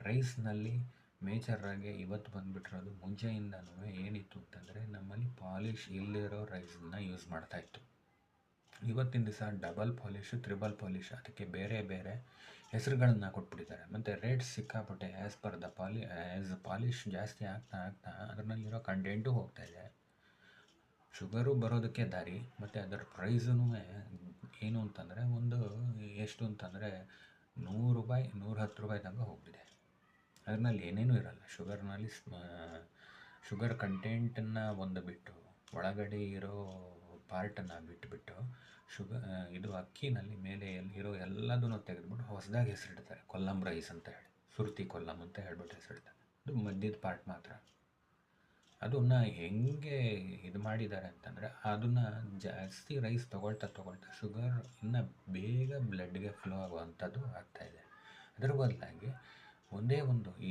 ರೈಸ್ನಲ್ಲಿ ಮೇಜರಾಗಿ ಇವತ್ತು ಬಂದುಬಿಟ್ಟಿರೋದು, ಮುಂಚೆಯಿಂದನೂ ಏನಿತ್ತು ಅಂತಂದರೆ ನಮ್ಮಲ್ಲಿ ಪಾಲಿಷ್ ಇಲ್ಲದಿರೋ ರೈಸನ್ನ ಯೂಸ್ ಮಾಡ್ತಾಯಿತ್ತು. ಇವತ್ತಿನ ದಿವಸ ಡಬಲ್ ಪಾಲಿಶು, ತ್ರಿಬಲ್ ಪಾಲಿಶ್, ಅದಕ್ಕೆ ಬೇರೆ ಬೇರೆ ಹೆಸರುಗಳನ್ನ ಕೊಟ್ಬಿಟ್ಟಿದ್ದಾರೆ. ಮತ್ತು ರೇಟ್ಸ್ ಸಿಕ್ಕಾಪಟ್ಟೆ ಆ್ಯಸ್ ಪಾಲಿಶ್ ಜಾಸ್ತಿ ಆಗ್ತಾ ಆಗ್ತಾ ಅದರಲ್ಲಿರೋ ಕಂಟೆಂಟು ಹೋಗ್ತಾಯಿದೆ, ಶುಗರು ಬರೋದಕ್ಕೆ ದಾರಿ. ಮತ್ತು ಅದರ ಪ್ರೈಸೂ ಏನು ಅಂತಂದರೆ ಎಷ್ಟು ಅಂತಂದರೆ ₹100 ₹110 ತನಕ ಹೋಗ್ಬಿಟ್ಟಿದೆ. ಅದರಲ್ಲಿ ಏನೇನೂ ಇರಲ್ಲ. ಶುಗರ್ ಕಂಟೆಂಟನ್ನು ಒಂದು ಬಿಟ್ಟು, ಒಳಗಡೆ ಇರೋ ಪಾರ್ಟನ್ನು ಬಿಟ್ಟುಬಿಟ್ಟು ಇದು ಅಕ್ಕಿನಲ್ಲಿ ಮೇಲೆ ಇರೋ ಎಲ್ಲದನ್ನು ತೆಗೆದುಬಿಟ್ಟು ಹೊಸದಾಗಿ ಹೆಸರಿಡ್ತಾರೆ, ಕೊಲ್ಲಂ ರೈಸ್ ಅಂತ ಹೇಳಿ, ಸುರ್ತಿ ಕೊಲ್ಲಂ ಅಂತ ಹೇಳ್ಬಿಟ್ಟು ಹೆಸರಿಡ್ತಾರೆ. ಅದು ಮಧ್ಯದ ಪಾರ್ಟ್ ಮಾತ್ರ. ಅದನ್ನು ಹೆಂಗೆ ಇದು ಮಾಡಿದ್ದಾರೆ ಅಂತಂದರೆ, ಅದನ್ನು ಜಾಸ್ತಿ ರೈಸ್ ತೊಗೊಳ್ತಾ ಶುಗರ್ ಇನ್ನೂ ಬೇಗ ಬ್ಲಡ್ಗೆ ಫ್ಲೋ ಆಗುವಂಥದ್ದು ಆಗ್ತಾಯಿದೆ. ಅದರ ಬದಲಾಗಿ ಒಂದೇ ಒಂದು ಈ